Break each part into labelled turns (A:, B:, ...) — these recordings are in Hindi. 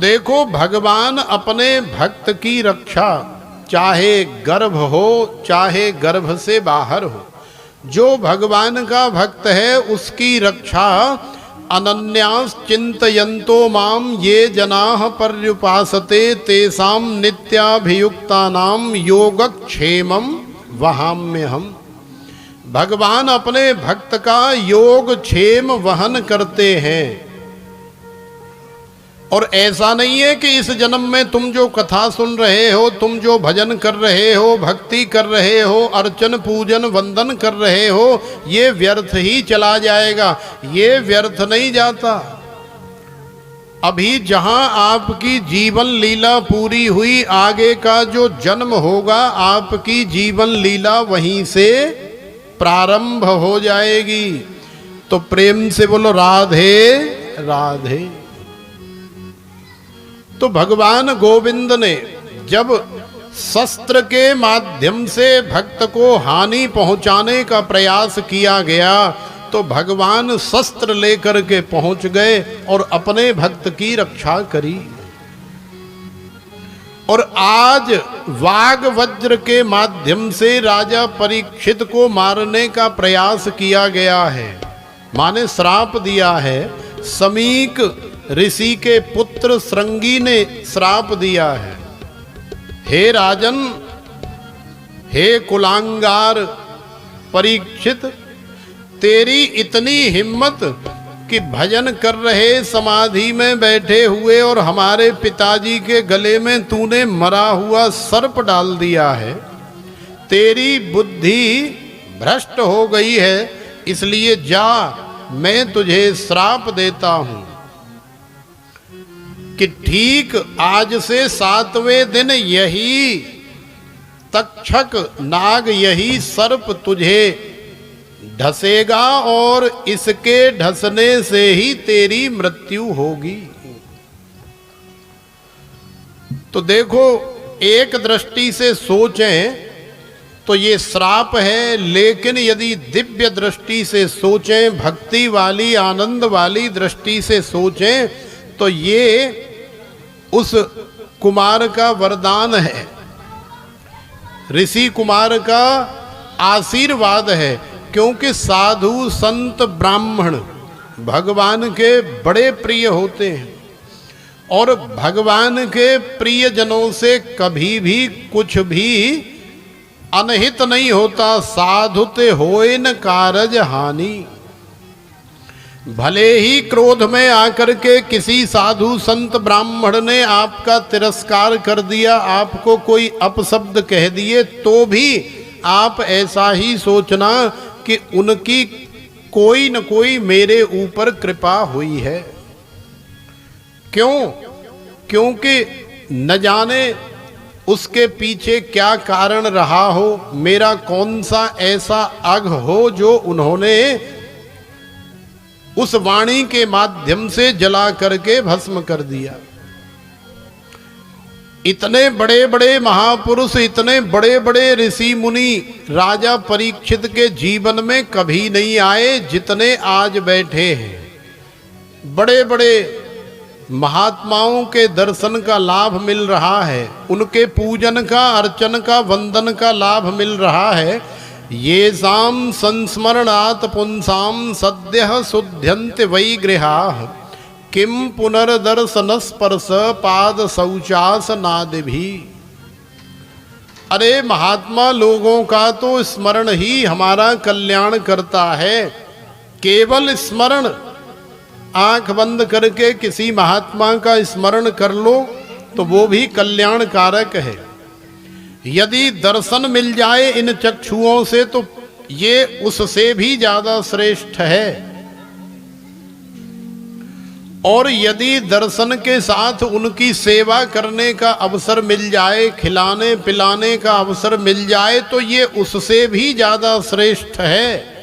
A: देखो भगवान अपने भक्त की रक्षा, चाहे गर्भ हो चाहे गर्भ से बाहर हो, जो भगवान का भक्त है उसकी रक्षा अनन्यास चिंतयन्तो माम ये जनाः पर्युपासते तेषां नित्याभियुक्तानां योगक्षेमं वहाम्यहम्। भगवान अपने भक्त का योग क्षेम वहन करते हैं। और ऐसा नहीं है कि इस जन्म में तुम जो कथा सुन रहे हो, तुम जो भजन कर रहे हो, भक्ति कर रहे हो, अर्चन पूजन वंदन कर रहे हो, ये व्यर्थ ही चला जाएगा। ये व्यर्थ नहीं जाता। अभी जहां आपकी जीवन लीला पूरी हुई, आगे का जो जन्म होगा आपकी जीवन लीला वहीं से प्रारंभ हो जाएगी। तो प्रेम से बोलो राधे राधे। तो भगवान गोविंद ने जब शस्त्र के माध्यम से भक्त को हानि पहुंचाने का प्रयास किया गया, तो भगवान शस्त्र लेकर के पहुंच गए और अपने भक्त की रक्षा करी। और आज वाग वज्र के माध्यम से राजा परीक्षित को मारने का प्रयास किया गया है, माने श्राप दिया है। समीक ऋषि के पुत्र श्रृंगी ने श्राप दिया है, हे राजन, हे कुलांगार परीक्षित, तेरी इतनी हिम्मत कि भजन कर रहे समाधि में बैठे हुए और हमारे पिताजी के गले में तूने मरा हुआ सर्प डाल दिया है। तेरी बुद्धि भ्रष्ट हो गई है, इसलिए जा, मैं तुझे श्राप देता हूं कि ठीक आज से 7वें दिन यही तक्षक नाग, यही सर्प तुझे ढसेगा और इसके ढसने से ही तेरी मृत्यु होगी। तो देखो, एक दृष्टि से सोचें तो ये श्राप है, लेकिन यदि दिव्य दृष्टि से सोचें, भक्ति वाली आनंद वाली दृष्टि से सोचें, तो ये उस कुमार का वरदान है, ऋषि कुमार का आशीर्वाद है। क्योंकि साधु संत ब्राह्मण भगवान के बड़े प्रिय होते हैं और भगवान के प्रियजनों से कभी भी कुछ भी अनहित नहीं होता। साधुते होए न कारज हानि। भले ही क्रोध में आकर के किसी साधु संत ब्राह्मण ने आपका तिरस्कार कर दिया, आपको कोई अपशब्द कह दिए, तो भी आप ऐसा ही सोचना कि उनकी कोई न कोई मेरे ऊपर कृपा हुई है। क्यों? क्योंकि न जाने उसके पीछे क्या कारण रहा हो, मेरा कौन सा ऐसा अघ हो जो उन्होंने उस वाणी के माध्यम से जला करके भस्म कर दिया। इतने बड़े बड़े महापुरुष, इतने बड़े बड़े ऋषि मुनि राजा परीक्षित के जीवन में कभी नहीं आए जितने आज बैठे हैं। बड़े बड़े महात्माओं के दर्शन का लाभ मिल रहा है, उनके पूजन का, अर्चन का, वंदन का लाभ मिल रहा है। ये साम संस्मरणात् पुंसाम सद्यः शुद्ध्यन्ते वै गृहाः किम पुनर्दर्शन स्पर्श पाद शौचासनाद भी। अरे महात्मा लोगों का तो स्मरण ही हमारा कल्याण करता है। केवल स्मरण, आंख बंद करके किसी महात्मा का स्मरण कर लो तो वो भी कल्याण कारक है। यदि दर्शन मिल जाए इन चक्षुओं से तो ये उससे भी ज्यादा श्रेष्ठ है। और यदि दर्शन के साथ उनकी सेवा करने का अवसर मिल जाए, खिलाने पिलाने का अवसर मिल जाए, तो ये उससे भी ज्यादा श्रेष्ठ है।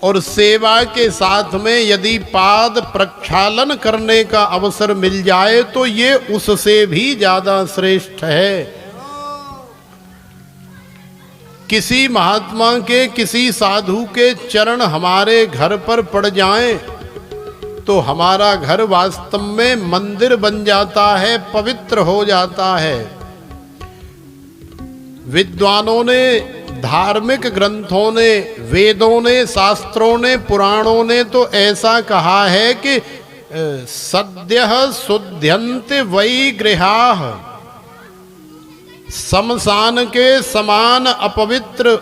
A: और सेवा के साथ में यदि पाद प्रक्षालन करने का अवसर मिल जाए तो ये उससे भी ज्यादा श्रेष्ठ है। किसी महात्मा के, किसी साधु के चरण हमारे घर पर पड़ जाएं तो हमारा घर वास्तव में मंदिर बन जाता है, पवित्र हो जाता है। विद्वानों ने, धार्मिक ग्रंथों ने, वेदों ने, शास्त्रों ने, पुराणों ने तो ऐसा कहा है कि सद्यः शुद्ध्यन्ते वै गृहाः, शमशान के समान अपवित्र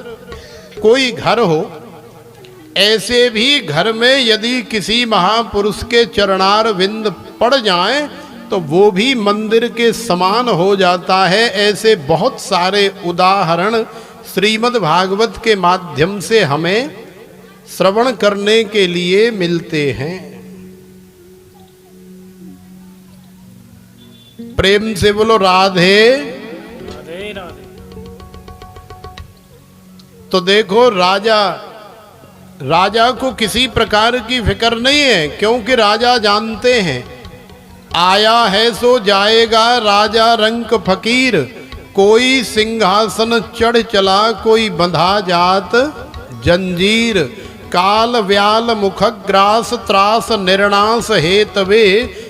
A: कोई घर हो, ऐसे भी घर में यदि किसी महापुरुष के चरणार विंद पड़ जाएं तो वो भी मंदिर के समान हो जाता है। ऐसे बहुत सारे उदाहरण श्रीमद् भागवत के माध्यम से हमें श्रवण करने के लिए मिलते हैं। प्रेम से बोलो राधे
B: राधे राधे।
A: तो देखो, राजा को किसी प्रकार की फिक्र नहीं है, क्योंकि राजा जानते हैं आया है सो जाएगा राजा रंक फकीर, कोई सिंहासन चढ़ चला कोई बंधा जात जंजीर, काल व्याल मुखग्रास त्रास निर्णास हेतवे,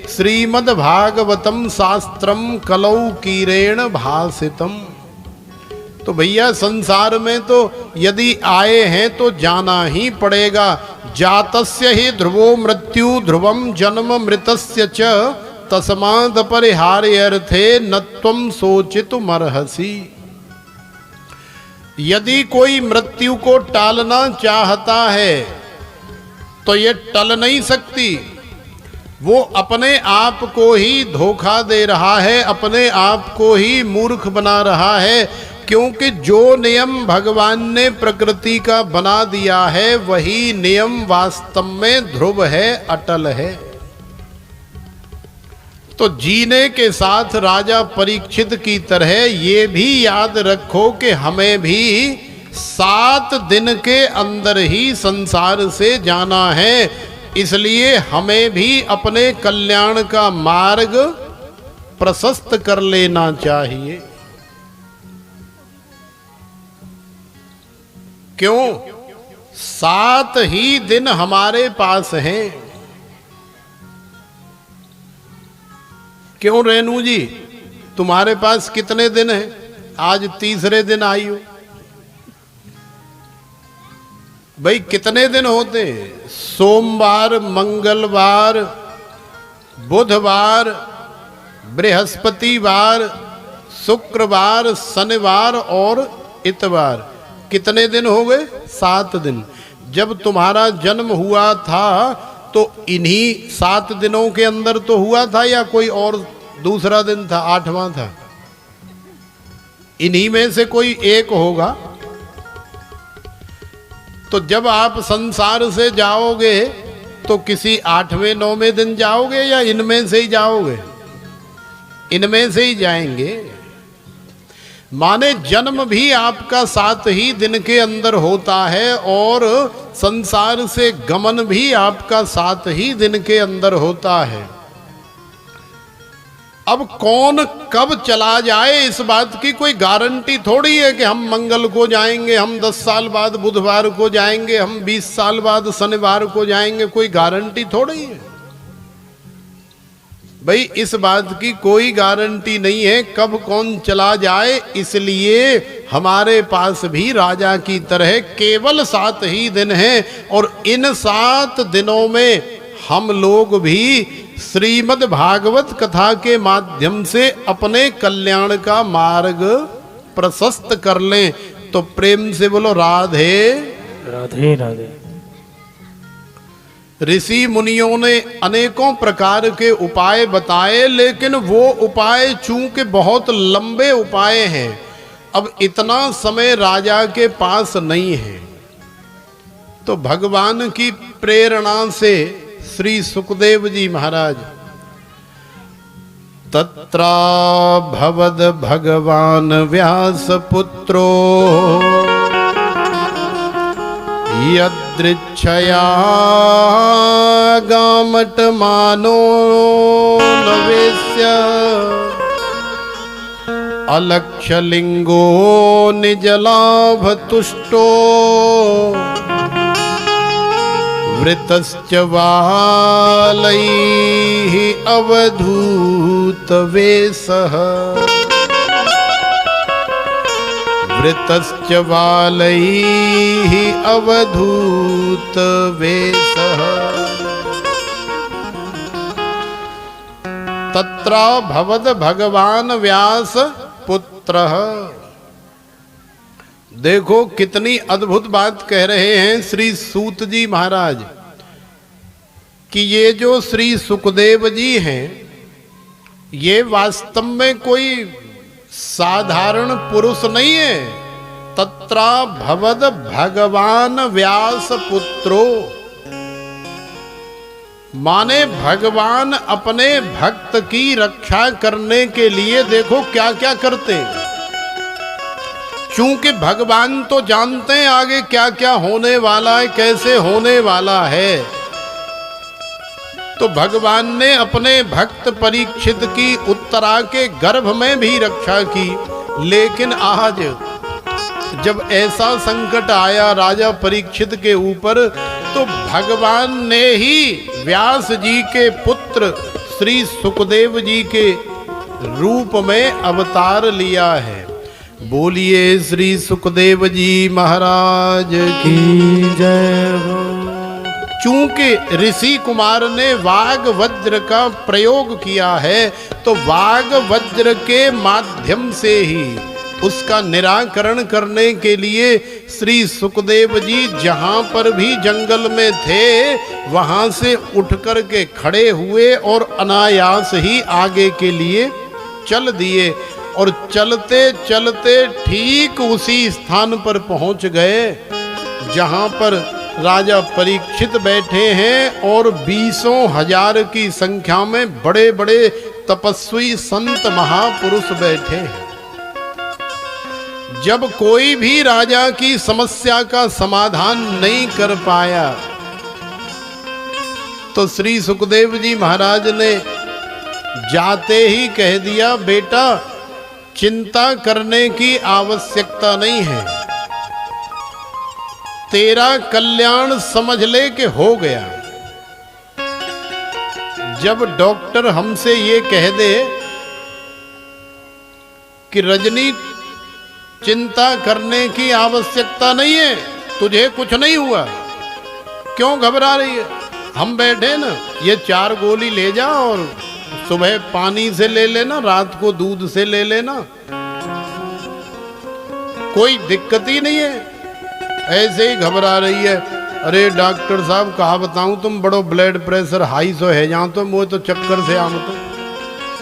A: श्रीमद् भागवतम शास्त्रम कलौ कीरेण भासितम। तो भैया संसार में तो यदि आए हैं तो जाना ही पड़ेगा। जातस्य ही ध्रुवो मृत्यु ध्रुवम जन्म मृतस्य च, तस्माद् परिहार्यर्थे न त्वं शोचितुमर्हसि। यदि कोई मृत्यु को टालना चाहता है तो ये टल नहीं सकती, वो अपने आप को ही धोखा दे रहा है, अपने आप को ही मूर्ख बना रहा है, क्योंकि जो नियम भगवान ने प्रकृति का बना दिया है वही नियम वास्तव में ध्रुव है, अटल है। तो जीने के साथ राजा परीक्षित की तरह ये भी याद रखो कि हमें भी 7 दिन के अंदर ही संसार से जाना है, इसलिए हमें भी अपने कल्याण का मार्ग प्रशस्त कर लेना चाहिए। क्यों? 7 ही दिन हमारे पास हैं। क्यों रेणु जी, तुम्हारे पास कितने दिन हैं? आज तीसरे दिन आई हो। भाई कितने दिन होते हैं? सोमवार, मंगलवार, बुधवार, बृहस्पतिवार, शुक्रवार, शनिवार और इतवार। कितने दिन हो गए? 7 दिन। जब तुम्हारा जन्म हुआ था तो इन्हीं 7 दिनों के अंदर तो हुआ था या कोई और दूसरा दिन था, 8वां था? इन्हीं में से कोई एक होगा। तो जब आप संसार से जाओगे तो किसी 8वें 9वें दिन जाओगे या इनमें से ही जाओगे? इनमें से ही जाएंगे। माने जन्म भी आपका 7 ही दिन के अंदर होता है और संसार से गमन भी आपका 7 ही दिन के अंदर होता है। अब कौन कब चला जाए इस बात की कोई गारंटी थोड़ी है कि हम मंगल को जाएंगे, हम 10 साल बाद बुधवार को जाएंगे, हम 20 साल बाद शनिवार को जाएंगे, कोई गारंटी थोड़ी है। भाई इस बात की कोई गारंटी नहीं है कब कौन चला जाए, इसलिए हमारे पास भी राजा की तरह केवल 7 ही दिन हैं और इन 7 दिनों में हम लोग भी श्रीमद् भागवत कथा के माध्यम से अपने कल्याण का मार्ग प्रशस्त कर लें। तो प्रेम से बोलो राधे
B: राधे राधे।
A: ऋषि मुनियों ने अनेकों प्रकार के उपाय बताए, लेकिन वो उपाय चूंकि बहुत लंबे उपाय हैं, अब इतना समय राजा के पास नहीं है, तो भगवान की प्रेरणा से श्री सुखदेव जी महाराज तत्रा भवद भगवान व्यास पुत्रो यदृच्छया गामट मानो नवेश्य अलक्षलिंगो निजलाभ तुष्टो वृतश्च वालैः अवधूतवेषः वृतश्च वालैः अवधूतवेषः तत्रा भवद भगवान व्यास पुत्रः। देखो कितनी अद्भुत बात कह रहे हैं श्री सूत जी महाराज कि ये जो श्री सुखदेव जी हैं ये वास्तव में कोई साधारण पुरुष नहीं है। तत्रा भवद भगवान व्यास पुत्रो, माने भगवान अपने भक्त की रक्षा करने के लिए देखो क्या क्या करते हैं। चूंकि भगवान तो जानते हैं आगे क्या क्या होने वाला है, कैसे होने वाला है, तो भगवान ने अपने भक्त परीक्षित की उत्तरा के गर्भ में भी रक्षा की। लेकिन आज जब ऐसा संकट आया राजा परीक्षित के ऊपर, तो भगवान ने ही व्यास जी के पुत्र श्री सुखदेव जी के रूप में अवतार लिया है। बोलिए श्री सुखदेव जी महाराज की जय हो। चूंकि ऋषि कुमार ने वाग वज्र का प्रयोग किया है, तो वाग वज्र के माध्यम से ही उसका निराकरण करने के लिए श्री सुखदेव जी जहां पर भी जंगल में थे वहां से उठ कर के खड़े हुए और अनायास ही आगे के लिए चल दिए, और चलते चलते ठीक उसी स्थान पर पहुंच गए जहां पर राजा परीक्षित बैठे हैं और 20,000 की संख्या में बड़े बड़े तपस्वी संत महापुरुष बैठे हैं। जब कोई भी राजा की समस्या का समाधान नहीं कर पाया, तो श्री सुखदेव जी महाराज ने जाते ही कह दिया, बेटा चिंता करने की आवश्यकता नहीं है, तेरा कल्याण समझ ले कि हो गया। जब डॉक्टर हमसे ये कह दे कि रजनी चिंता करने की आवश्यकता नहीं है, तुझे कुछ नहीं हुआ, क्यों घबरा रही है, हम बैठे ना, ये 4 गोली ले जा और सुबह पानी से ले लेना, रात को दूध से ले लेना, कोई दिक्कत ही नहीं है। ऐसे ही घबरा रही है, अरे डॉक्टर साहब कहा बताऊं, तुम बड़ो ब्लड प्रेशर हाई सो है जहाँ, तो मुझे तो चक्कर से आम तो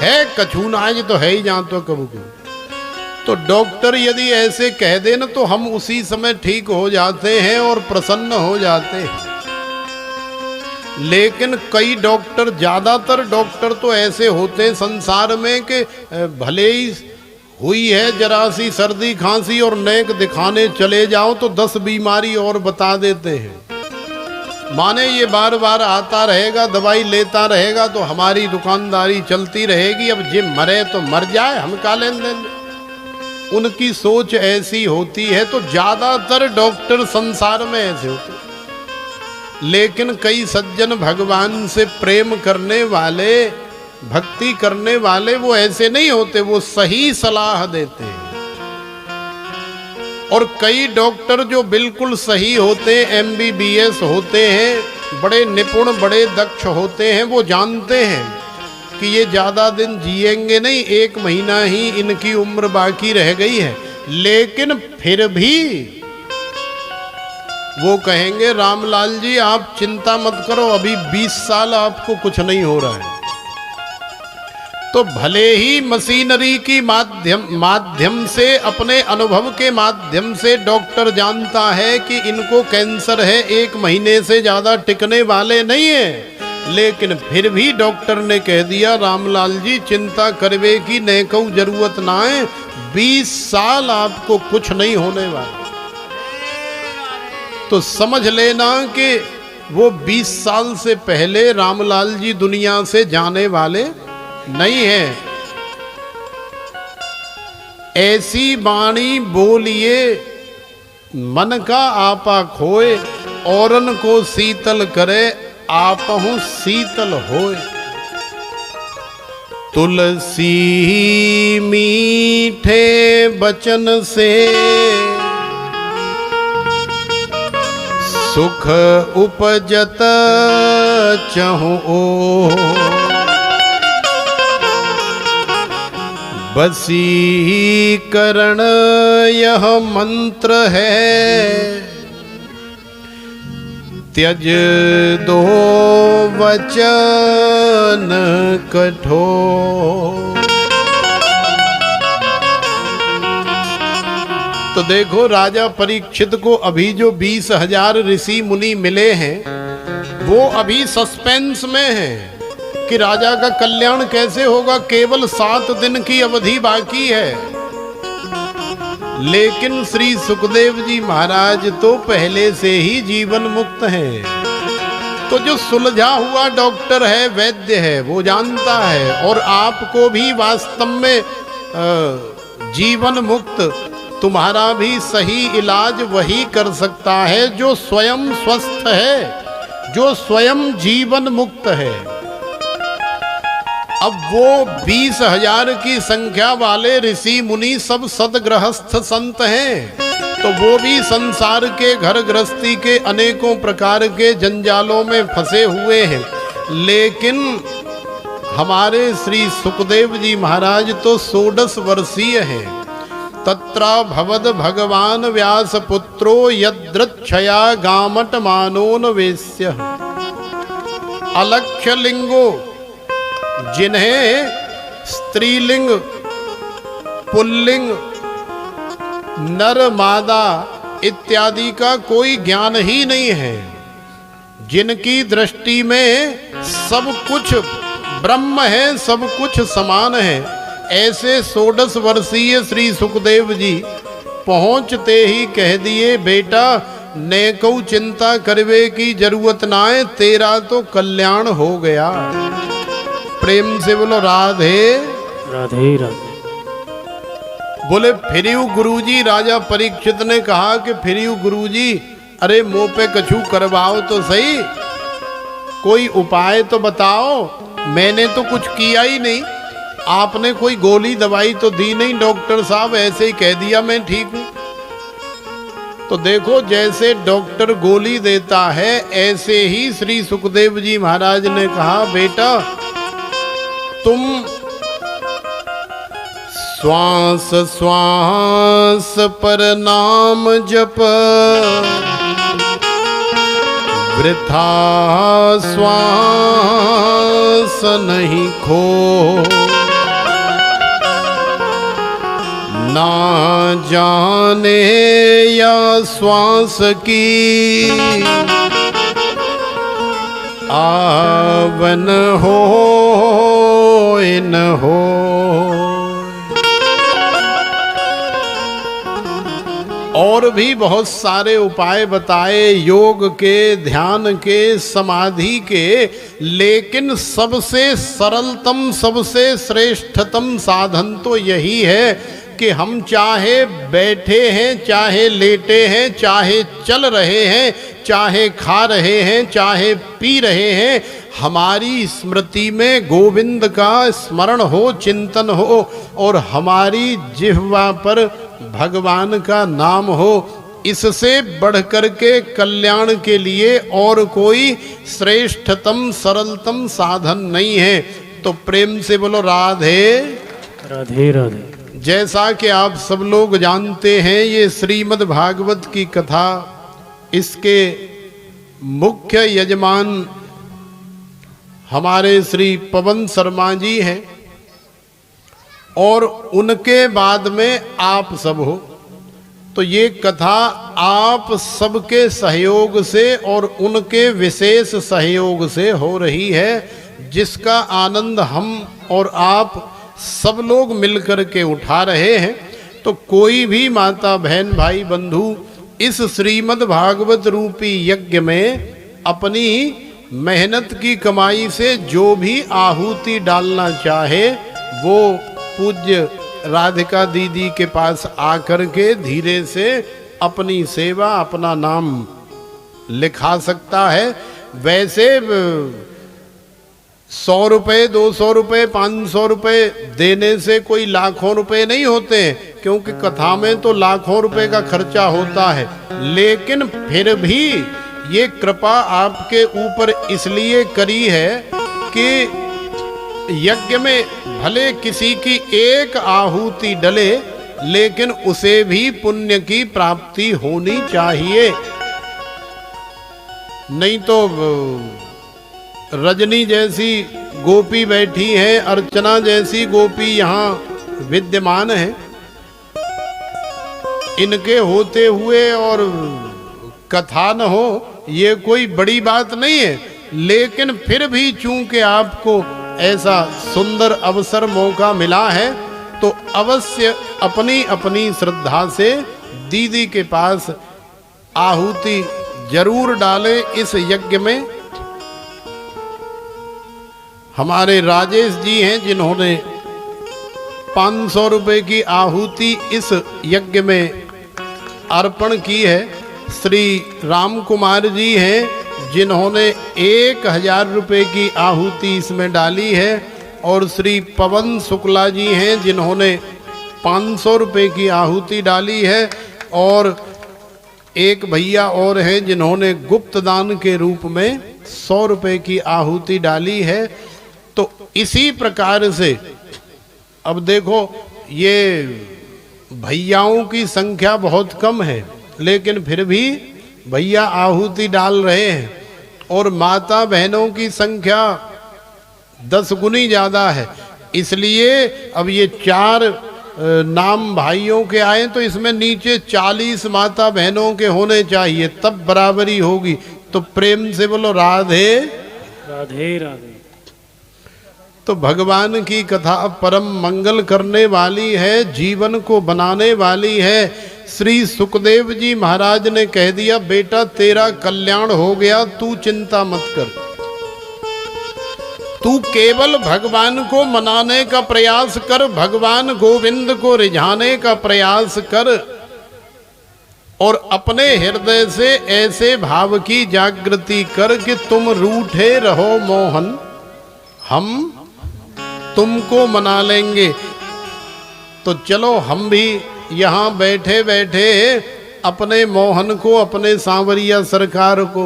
A: है कछू ना आज तो है ही जहाँ तो कबू कबू। तो डॉक्टर यदि ऐसे कह दे ना, तो हम उसी समय ठीक हो जाते हैं और प्रसन्न हो जाते हैं। लेकिन कई डॉक्टर, ज्यादातर डॉक्टर तो ऐसे होते हैं संसार में कि भले ही हुई है जरा सी सर्दी खांसी और नेक दिखाने चले जाओ तो 10 बीमारी और बता देते हैं। माने ये बार बार आता रहेगा, दवाई लेता रहेगा तो हमारी दुकानदारी चलती रहेगी, अब जे मरे तो मर जाए, हम का लेन देन। उनकी सोच ऐसी होती है। तो ज्यादातर डॉक्टर संसार में ऐसे होते हैं। लेकिन कई सज्जन भगवान से प्रेम करने वाले, भक्ति करने वाले, वो ऐसे नहीं होते, वो सही सलाह देते हैं। और कई डॉक्टर जो बिल्कुल सही होते हैं, MBBS होते हैं, बड़े निपुण, बड़े दक्ष होते हैं, वो जानते हैं कि ये ज्यादा दिन जिएंगे नहीं, 1 महीना ही इनकी उम्र बाकी रह गई है। लेकिन फिर भी वो कहेंगे, रामलाल जी आप चिंता मत करो, अभी 20 साल आपको कुछ नहीं हो रहा है। तो भले ही मशीनरी की माध्यम से, अपने अनुभव के माध्यम से डॉक्टर जानता है कि इनको कैंसर है, 1 महीने से ज्यादा टिकने वाले नहीं है, लेकिन फिर भी डॉक्टर ने कह दिया, रामलाल जी चिंता करवे की नेको जरूरत ना है, 20 साल आपको कुछ नहीं होने वाला। तो समझ लेना कि वो 20 साल से पहले रामलाल जी दुनिया से जाने वाले नहीं है। ऐसी वाणी बोलिए मन का आपा खोए, औरन को शीतल करे, आपहु शीतल होए। तुलसी मीठे बचन से सुख उपजत चहु ओ। वशीकरण यह मंत्र है, त्यज दो वचन कठोर। तो देखो राजा परीक्षित को अभी जो 20,000 ऋषि मुनि मिले हैं वो अभी सस्पेंस में हैं कि राजा का कल्याण कैसे होगा। केवल 7 दिन की अवधि बाकी है, लेकिन श्री सुखदेव जी महाराज तो पहले से ही जीवन मुक्त हैं। तो जो सुलझा हुआ डॉक्टर है, वैद्य है, वो जानता है, और आपको भी वास्तव में जीवन मुक्त, तुम्हारा भी सही इलाज वही कर सकता है जो स्वयं स्वस्थ है, जो स्वयं जीवन मुक्त है। अब वो 20,000 की संख्या वाले ऋषि मुनि सब सदगृहस्थ संत हैं, तो वो भी संसार के घर गृहस्थी के अनेकों प्रकार के जंजालों में फंसे हुए हैं। लेकिन हमारे श्री सुखदेव जी महाराज तो 16 वर्षीय हैं। तत्रा भवद भगवान व्यास पुत्रो यदृच्छया गामट मानोन वेश्य। अलक्ष्य लिंगो, जिन्हें स्त्रीलिंग, पुल्लिंग, नर मादा इत्यादि का कोई ज्ञान ही नहीं है, जिनकी दृष्टि में सब कुछ ब्रह्म है, सब कुछ समान है, ऐसे 16 वर्षीय श्री सुखदेव जी पहुंचते ही कह दिए, बेटा नेको चिंता करवे की जरूरत ना है, तेरा तो कल्याण हो गया। प्रेम से बोलो राधे
B: राधे राधे।
A: बोले फिरियू गुरुजी। राजा परीक्षित ने कहा कि फिरियू गुरुजी, अरे मुंह पे कछु करवाओ तो सही, कोई उपाय तो बताओ। मैंने तो कुछ किया ही नहीं, आपने कोई गोली दवाई तो दी नहीं, डॉक्टर साहब ऐसे ही कह दिया मैं ठीक हूं। तो देखो जैसे डॉक्टर गोली देता है, ऐसे ही श्री सुखदेव जी महाराज ने कहा, बेटा तुम श्वास श्वास पर नाम जप, वृथा श्वास नहीं खो। ना जाने या श्वास की आवन हो न हो। और भी बहुत सारे उपाय बताए, योग के, ध्यान के, समाधि के, लेकिन सबसे सरलतम, सबसे श्रेष्ठतम साधन तो यही है कि हम चाहे बैठे हैं, चाहे लेटे हैं, चाहे चल रहे हैं, चाहे खा रहे हैं, चाहे पी रहे हैं, हमारी स्मृति में गोविंद का स्मरण हो, चिंतन हो, और हमारी जिह्वा पर भगवान का नाम हो। इससे बढ़कर के कल्याण के लिए और कोई श्रेष्ठतम सरलतम साधन नहीं है। तो प्रेम से बोलो राधे
B: राधे राधे।
A: जैसा कि आप सब लोग जानते हैं, ये श्रीमद् भागवत की कथा, इसके मुख्य यजमान हमारे श्री पवन शर्मा जी हैं, और उनके बाद में आप सब हो। तो ये कथा आप सबके सहयोग से और उनके विशेष सहयोग से हो रही है, जिसका आनंद हम और आप सब लोग मिलकर के उठा रहे हैं। तो कोई भी माता बहन भाई बंधु इस श्रीमद् भागवत रूपी यज्ञ में अपनी मेहनत की कमाई से जो भी आहुति डालना चाहे, वो पूज्य राधिका दीदी के पास आकर के धीरे से अपनी सेवा, अपना नाम लिखा सकता है। वैसे 100 रुपए, 200 रुपए, 500 रुपए देने से कोई लाखों रुपए नहीं होते हैं, क्योंकि कथा में तो लाखों रुपए का खर्चा होता है। लेकिन फिर भी ये कृपा आपके ऊपर इसलिए करी है कि यज्ञ में भले किसी की एक आहुति डले, लेकिन उसे भी पुण्य की प्राप्ति होनी चाहिए। नहीं तो रजनी जैसी गोपी बैठी है, अर्चना जैसी गोपी यहाँ विद्यमान है, इनके होते हुए और कथा न हो, ये कोई बड़ी बात नहीं है। लेकिन फिर भी चूंकि आपको ऐसा सुंदर अवसर मौका मिला है, तो अवश्य अपनी अपनी श्रद्धा से दीदी के पास आहुति जरूर डालें इस यज्ञ में। हमारे राजेश जी हैं जिन्होंने 500 रुपए की आहुति इस यज्ञ में अर्पण की है। श्री राम कुमार जी हैं जिन्होंने 1000 रुपए की आहुति इसमें डाली है, और श्री पवन शुक्ला जी हैं जिन्होंने 500 रुपए की आहुति डाली है, और एक भैया और हैं जिन्होंने गुप्त दान के रूप में 100 रुपए की आहुति डाली है। तो इसी प्रकार से अब देखो, ये भैयाओं की संख्या बहुत कम है, लेकिन फिर भी भैया आहुति डाल रहे हैं, और माता बहनों की संख्या 10 गुनी ज़्यादा है। इसलिए अब ये 4 नाम भाइयों के आए, तो इसमें नीचे 40 माता बहनों के होने चाहिए, तब बराबरी होगी। तो प्रेम से बोलो राधे
B: राधे राधे।
A: तो भगवान की कथा परम मंगल करने वाली है, जीवन को बनाने वाली है। श्री सुखदेव जी महाराज ने कह दिया, बेटा तेरा कल्याण हो गया, तू चिंता मत कर, तू केवल भगवान को मनाने का प्रयास कर, भगवान गोविंद को रिझाने का प्रयास कर, और अपने हृदय से ऐसे भाव की जागृति कर कि तुम रूठे रहो मोहन, हम तुमको मना लेंगे। तो चलो हम भी यहाँ बैठे बैठे अपने मोहन को, अपने सांवरिया सरकार को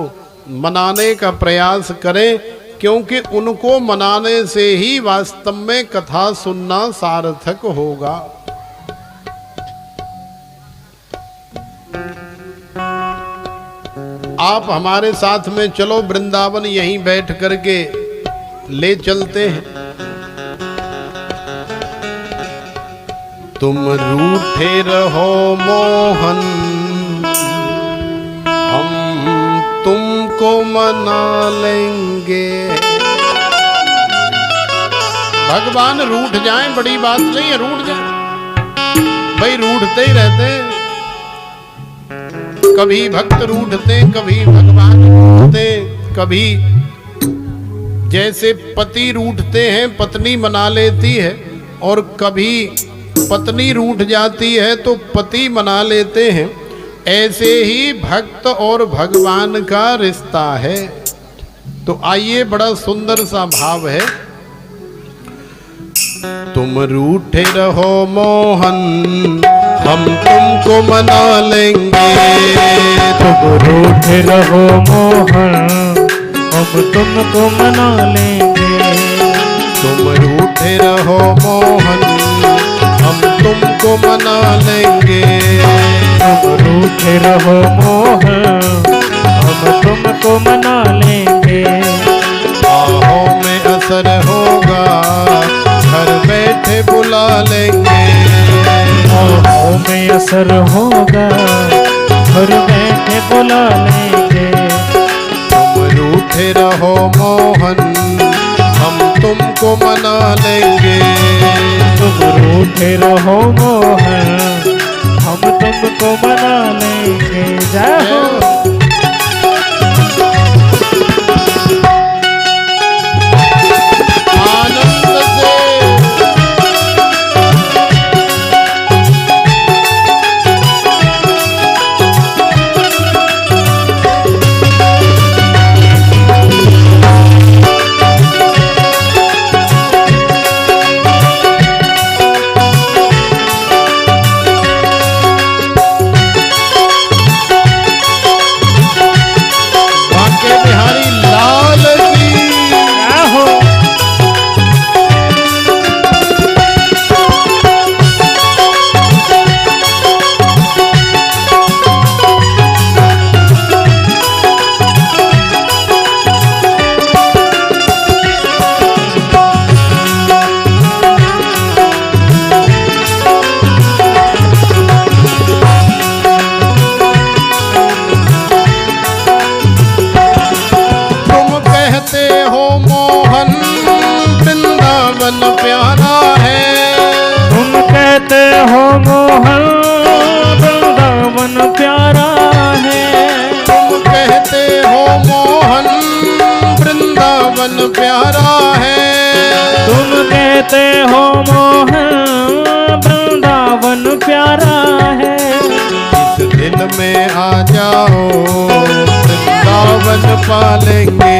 A: मनाने का प्रयास करें, क्योंकि उनको मनाने से ही वास्तव में कथा सुनना सार्थक होगा। आप हमारे साथ में चलो, वृंदावन यहीं बैठ करके ले चलते हैं। तुम रूठे रहो मोहन, हम तुमको मना लेंगे। भगवान रूठ जाएं बड़ी बात नहीं है, रूठ जाएं भाई, रूठते ही रहते हैं। कभी भक्त रूठते, कभी भगवान रूठते, कभी जैसे पति रूठते हैं पत्नी मना लेती है, और कभी पत्नी रूठ जाती है तो पति मना लेते हैं। ऐसे ही भक्त और भगवान का रिश्ता है। तो आइए, बड़ा सुंदर सा भाव है। तुम रूठे रहो मोहन, हम तुमको मना लेंगे।
B: तुम रूठे रहो मोहन, हम तुमको मना लेंगे।
A: तुम रूठे रहो मोहन, हम तुमको मना लेंगे।
B: तुम रूठे रहो मोहन, हम तुमको मना लेंगे।
A: बाहों में असर होगा, घर बैठे बुला लेंगे।
B: बाहों में असर होगा, घर बैठे बुला लेंगे।
A: तुम रूठे रहो मोहन, हम तुमको मना लेंगे।
B: तुम रूठे रहो मोहन, हम तुमको मना लेंगे। जय हो।
A: आनंद से
B: कहते हो मोहन वृंदावन प्यारा है।
A: इस दिल में आ जाओ वृंदावन पालेंगे।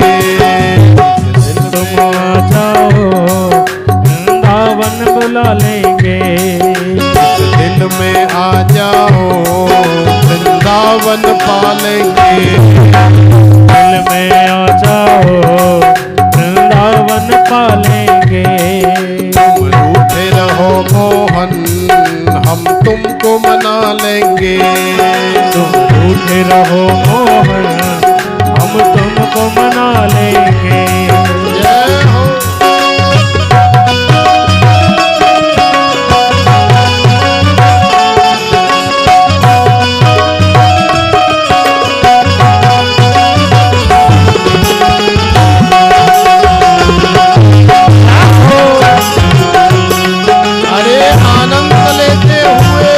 B: तुम आ जाओ वृंदावन बुला लेंगे।
A: इस दिल में आ जाओ वृंदावन पालेंगे।
B: दिल में आ जाओ वृंदावन पालेंगे।
A: तुम रूठे रहो मोहन हम तुमको मना लेंगे।
B: तुम रूठे रहो मोहन हम तुमको मना लेंगे।
A: जय हो। अरे आनंद लेते हुए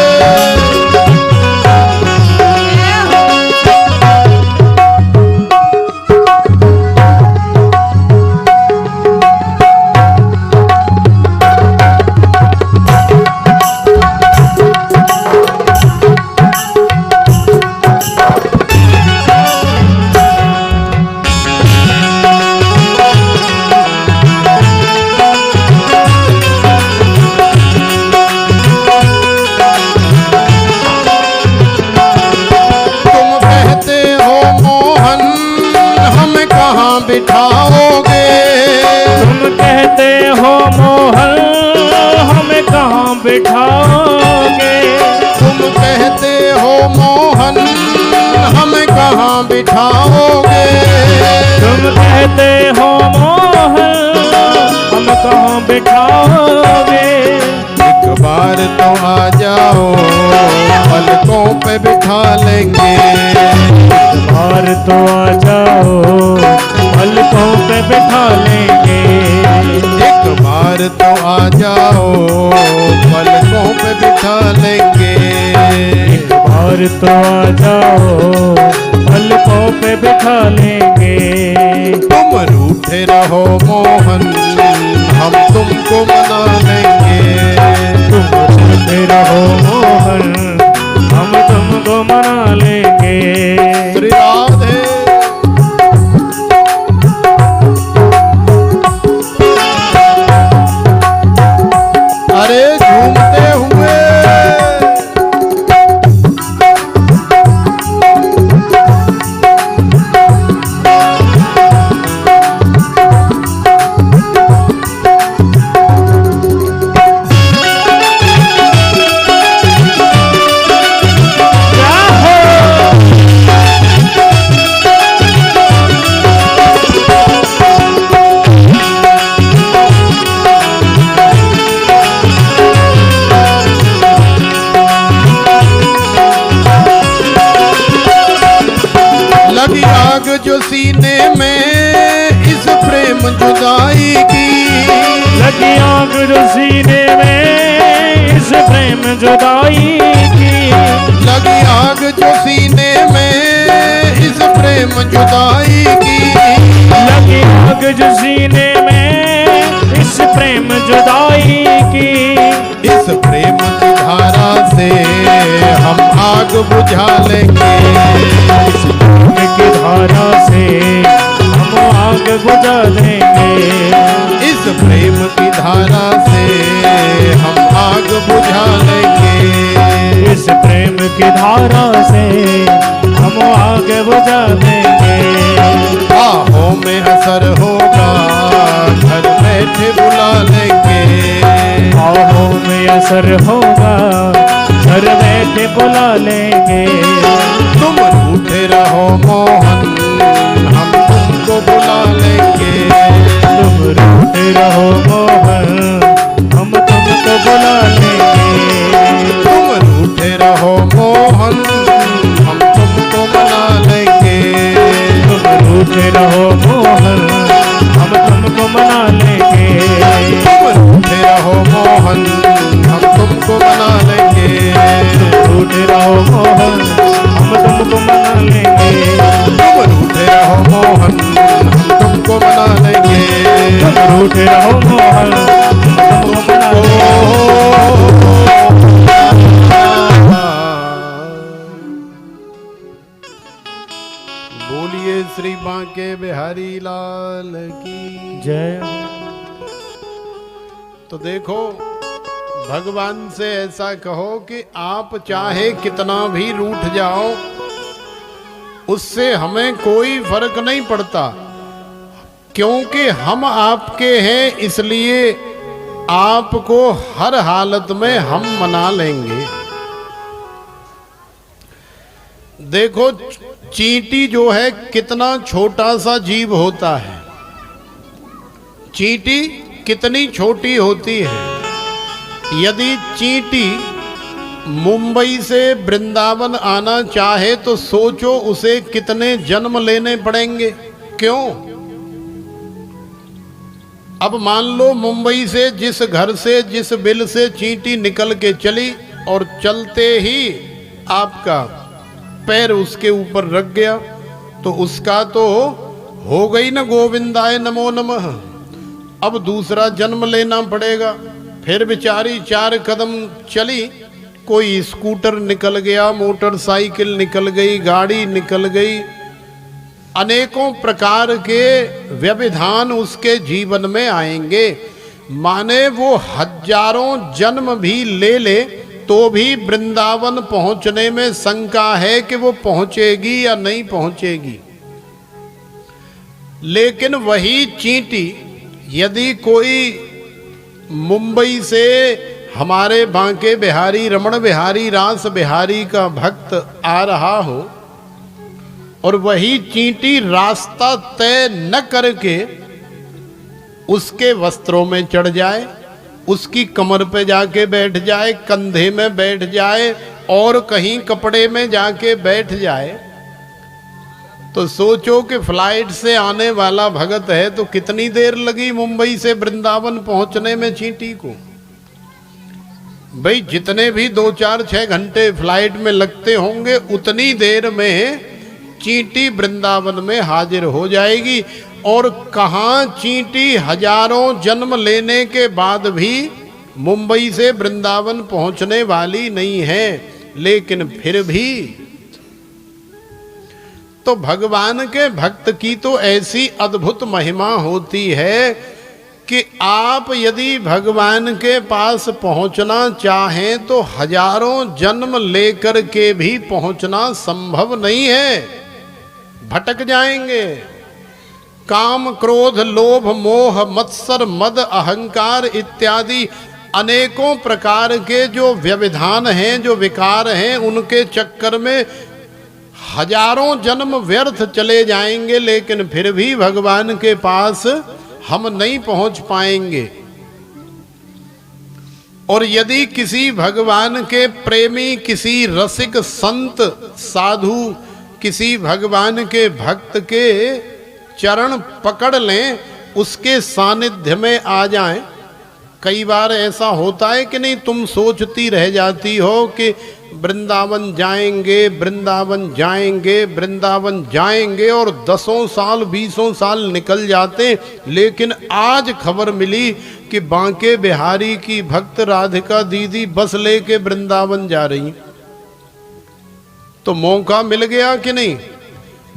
A: बिठाओगे।
B: तुम कहते हो मोहन हमें कहाँ बिठाओगे।
A: तुम कहते हो मोहन हमें कहाँ बिठाओगे।
B: तुम कहते हो मोहन हम कहाँ बिठाओगे।
A: एक बार तो आ जाओ पलकों पे बिठा लेंगे।
B: एक बार तो आ जाओ पलकों पे बिठा लेंगे।
A: एक बार तो आ जाओ पलकों पे बिठा लेंगे।
B: एक बार तो आ जाओ पलकों पे बिठा लेंगे।
A: तुम रूठे रहो मोहन हम तुमको मना लेंगे।
B: तुम रूठे रहो मोहन हम तुमको मना लेंगे।
A: श्री राधे। अरे झूमते हुए लगी आग जो सीने में इस प्रेम जुदाई की।
B: लगी आग जो सीने में इस प्रेम जुदाई की।
A: लगी आग जो सीने में इस प्रेम जुदाई की।
B: लगी आग जो सीने में इस प्रेम जुदाई की।
A: इस प्रेम की धारा से हम आग बुझा लेंगे।
B: इस प्रेम की धारा से हम आग बुझा लेंगे।
A: इस प्रेम की धारा से हम आग बुझा लेंगे।
B: इस प्रेम की धारा से हम आग बुझा देंगे।
A: बाहों में असर होगा घर बैठे बुला लेंगे।
B: बाहों में असर होगा घर बैठे बुला लेंगे।
A: तुम रूठे रहो मोहन हम तुमको बुला लेंगे।
B: तुम रूठे रहो मोहन हम तुमको बुला लेंगे।
A: तुम रूठे रहो मोहन हम तुमको मना लेंगे।
B: तुम रूठे रहो मोहन हम तुमको मना लेंगे।
A: तुम रूठे रहो मोहन हम तुमको मना लेंगे।
B: तुम रूठे रहो मोहन हम तुमको मना लेंगे।
A: तुम रूठे रहो मोहन हम तुमको मना लेंगे।
B: तुम रूठे रहो मोहन हम तुमको
A: बांके बिहारी लाल की
B: जय।
A: तो देखो, भगवान से ऐसा कहो कि आप चाहे कितना भी रूठ जाओ, उससे हमें कोई फर्क नहीं पड़ता, क्योंकि हम आपके हैं, इसलिए आपको हर हालत में हम मना लेंगे। देखो, चींटी जो है कितना छोटा सा जीव होता है, चींटी कितनी छोटी होती है। यदि चींटी मुंबई से वृंदावन आना चाहे तो सोचो उसे कितने जन्म लेने पड़ेंगे। क्यों? अब मान लो मुंबई से जिस घर से, जिस बिल से चींटी निकल के चली और चलते ही आपका पैर उसके ऊपर रख गया, तो उसका तो हो गई ना गोविंदाय नमो नमः। अब दूसरा जन्म लेना पड़ेगा। फिर बेचारी 4 कदम चली, कोई स्कूटर निकल गया, मोटरसाइकिल निकल गई, गाड़ी निकल गई, अनेकों प्रकार के व्यवधान उसके जीवन में आएंगे। माने वो हजारों जन्म भी ले ले तो भी वृंदावन पहुंचने में शंका है कि वो पहुंचेगी या नहीं पहुंचेगी। लेकिन वही चींटी यदि कोई मुंबई से हमारे बांके बिहारी, रमण बिहारी, रास बिहारी का भक्त आ रहा हो और वही चींटी रास्ता तय न करके उसके वस्त्रों में चढ़ जाए, उसकी कमर पे जाके बैठ जाए, कंधे में बैठ जाए और कहीं कपड़े में जाके बैठ जाए, तो सोचो कि फ्लाइट से आने वाला भगत है तो कितनी देर लगी मुंबई से वृंदावन पहुंचने में चींटी को। भाई जितने भी 2, 4, 6 घंटे फ्लाइट में लगते होंगे, उतनी देर में चींटी वृंदावन में हाजिर हो जाएगी। और कहाँ चींटी हजारों जन्म लेने के बाद भी मुंबई से वृंदावन पहुंचने वाली नहीं है। लेकिन फिर भी तो भगवान के भक्त की तो ऐसी अद्भुत महिमा होती है कि आप यदि भगवान के पास पहुंचना चाहें तो हजारों जन्म लेकर के भी पहुंचना संभव नहीं है, भटक जाएंगे। काम, क्रोध, लोभ, मोह, मत्सर, मद, अहंकार इत्यादि अनेकों प्रकार के जो व्यवधान हैं, जो विकार हैं, उनके चक्कर में हजारों जन्म व्यर्थ चले जाएंगे, लेकिन फिर भी भगवान के पास हम नहीं पहुंच पाएंगे। और यदि किसी भगवान के प्रेमी, किसी रसिक संत साधु, किसी भगवान के भक्त के चरण पकड़ लें, उसके सानिध्य में आ जाएं। कई बार ऐसा होता है कि नहीं, तुम सोचती रह जाती हो कि वृंदावन जाएंगे, वृंदावन जाएंगे, वृंदावन जाएंगे, और 10 साल 20 साल निकल जाते। लेकिन आज खबर मिली कि बांके बिहारी की भक्त राधिका दीदी बस लेके वृंदावन जा रही। तो मौका मिल गया कि नहीं?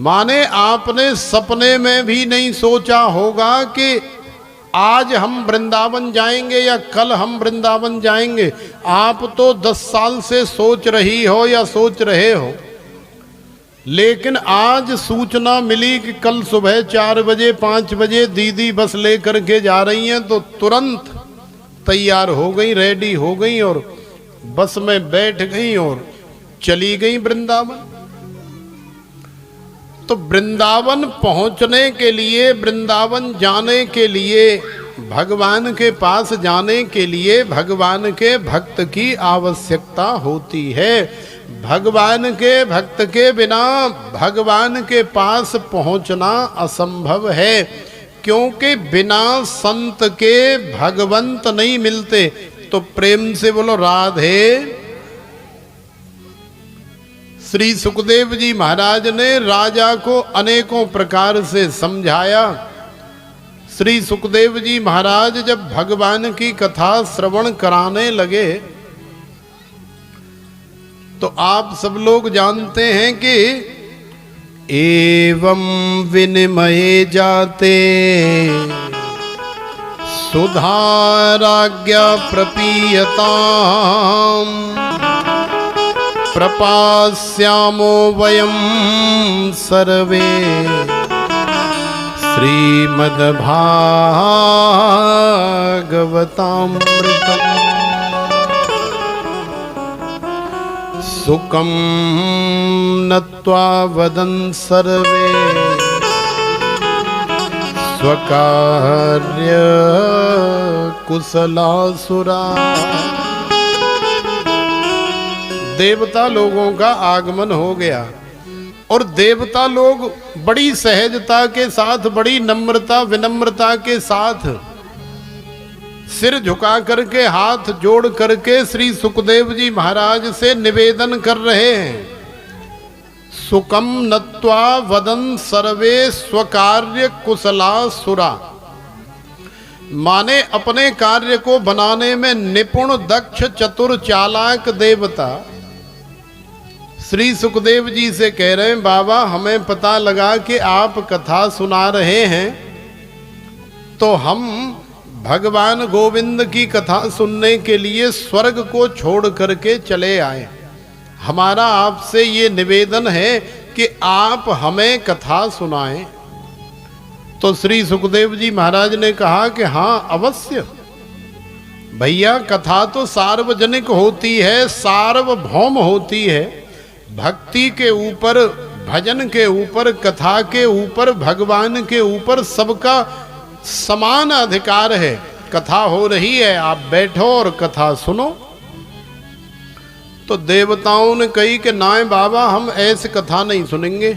A: माने आपने सपने में भी नहीं सोचा होगा कि आज हम वृंदावन जाएंगे या कल हम वृंदावन जाएंगे। आप तो 10 साल से सोच रही हो या सोच रहे हो, लेकिन आज सूचना मिली कि कल सुबह 4 बजे 5 बजे दीदी बस लेकर के जा रही हैं, तो तुरंत तैयार हो गई, रेडी हो गई और बस में बैठ गई और चली गई वृंदावन। तो वृंदावन पहुंचने के लिए, वृंदावन जाने के लिए, भगवान के पास जाने के लिए भगवान के भक्त की आवश्यकता होती है। भगवान के भक्त के बिना भगवान के पास पहुंचना असंभव है, क्योंकि बिना संत के भगवंत नहीं मिलते। तो प्रेम से बोलो राधे। श्री सुखदेव जी महाराज ने राजा को अनेकों प्रकार से समझाया। श्री सुखदेव जी महाराज जब भगवान की कथा श्रवण कराने लगे तो आप सब लोग जानते हैं कि एवं विनिमये जाते सुधाराज्ञा प्रपीयताम् प्रपास्यामो वयं सर्वे श्रीमद्भागवतामृतम् सुखं नत्वा वदन् सर्वे स्वकार्य कुशलासुरा। देवता लोगों का आगमन हो गया और देवता लोग बड़ी सहजता के साथ, बड़ी नम्रता विनम्रता के साथ सिर झुका करके, हाथ जोड़ करके श्री सुखदेव जी महाराज से निवेदन कर रहे हैं। सुकम नत्वा वदन सर्वे स्वकार्य कुशलासुरा, माने अपने कार्य को बनाने में निपुण, दक्ष, चतुर, चालाक देवता श्री सुखदेव जी से कह रहे हैं, बाबा हमें पता लगा कि आप कथा सुना रहे हैं, तो हम भगवान गोविंद की कथा सुनने के लिए स्वर्ग को छोड़ करके चले आए। हमारा आपसे ये निवेदन है कि आप हमें कथा सुनाएं। तो श्री सुखदेव जी महाराज ने कहा कि हाँ अवश्य भैया, कथा तो सार्वजनिक होती है, सार्वभौम होती है। भक्ति के ऊपर, भजन के ऊपर, कथा के ऊपर, भगवान के ऊपर सबका समान अधिकार है। कथा हो रही है, आप बैठो और कथा सुनो। तो देवताओं ने कही कि ना बाबा, हम ऐसी कथा नहीं सुनेंगे।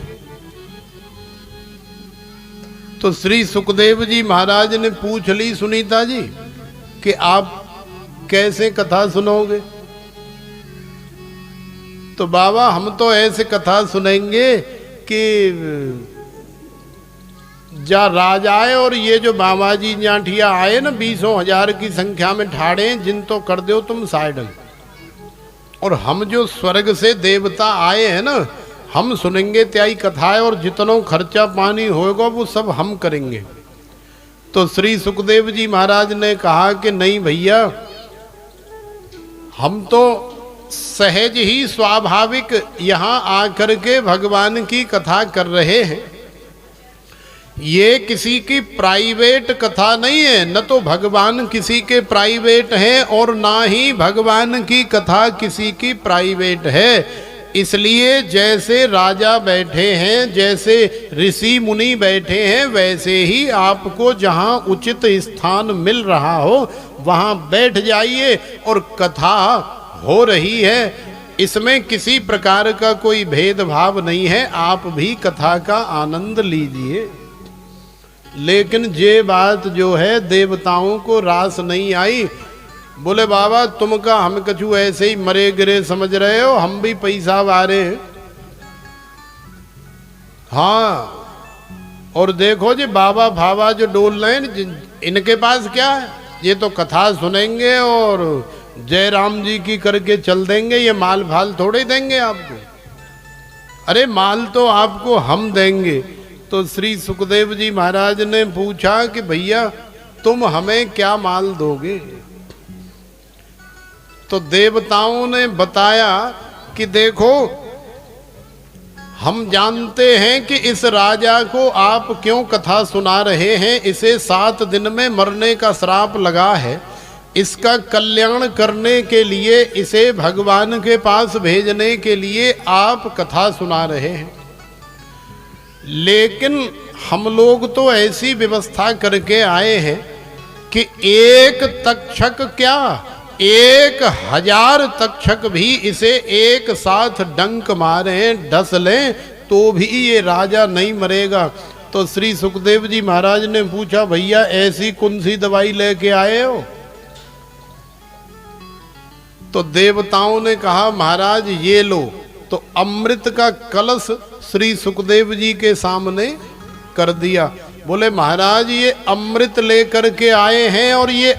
A: तो श्री सुखदेव जी महाराज ने पूछ ली सुनीता जी कि आप कैसे कथा सुनोगे? तो बाबा हम तो ऐसे कथा सुनेंगे कि जा राजाए और ये जो बाबाजी जाठिया आए ना 20,000 की संख्या में ठाड़े, जिन तो कर दो तुम साइड। और हम जो स्वर्ग से देवता आए हैं ना, हम सुनेंगे त्याई कथाएं, और जितना खर्चा पानी होगा वो सब हम करेंगे। तो श्री सुखदेव जी महाराज ने कहा कि नहीं भैया, हम तो सहज ही स्वाभाविक यहाँ आकर के भगवान की कथा कर रहे हैं। ये किसी की प्राइवेट कथा नहीं है, न तो भगवान किसी के प्राइवेट हैं और ना ही भगवान की कथा किसी की प्राइवेट है। इसलिए जैसे राजा बैठे हैं, जैसे ऋषि मुनि बैठे हैं, वैसे ही आपको जहाँ उचित स्थान मिल रहा हो वहाँ बैठ जाइए और कथा हो रही है। इसमें किसी प्रकार का कोई भेदभाव नहीं है, आप भी कथा का आनंद लीजिए। लेकिन ये बात जो है देवताओं को रास नहीं आई। बोले बाबा तुम का हम कछु ऐसे ही मरे गिरे समझ रहे हो, हम भी पैसा वारे हैं। हाँ, और देखो जी बाबा भावा जो डोल रहे हैं, इनके पास क्या है? ये तो कथा सुनेंगे और जय राम जी की करके चल देंगे। ये माल भाल थोड़े देंगे आपको। अरे माल तो आपको हम देंगे। तो श्री सुखदेव जी महाराज ने पूछा कि भैया तुम हमें क्या माल दोगे? तो देवताओं ने बताया कि देखो, हम जानते हैं कि इस राजा को आप क्यों कथा सुना रहे हैं। इसे 7 दिन में मरने का श्राप लगा है। इसका कल्याण करने के लिए, इसे भगवान के पास भेजने के लिए आप कथा सुना रहे हैं। लेकिन हम लोग तो ऐसी व्यवस्था करके आए हैं कि एक तक्षक क्या, 1000 तक्षक भी इसे एक साथ डंक मारें, डस लें, तो भी ये राजा नहीं मरेगा। तो श्री सुखदेव जी महाराज ने पूछा भैया ऐसी कौन सी दवाई लेके आए हो? तो देवताओं ने कहा महाराज ये लो। तो अमृत का कलश श्री सुखदेव जी के सामने कर दिया। बोले महाराज ये अमृत लेकर के आए हैं और ये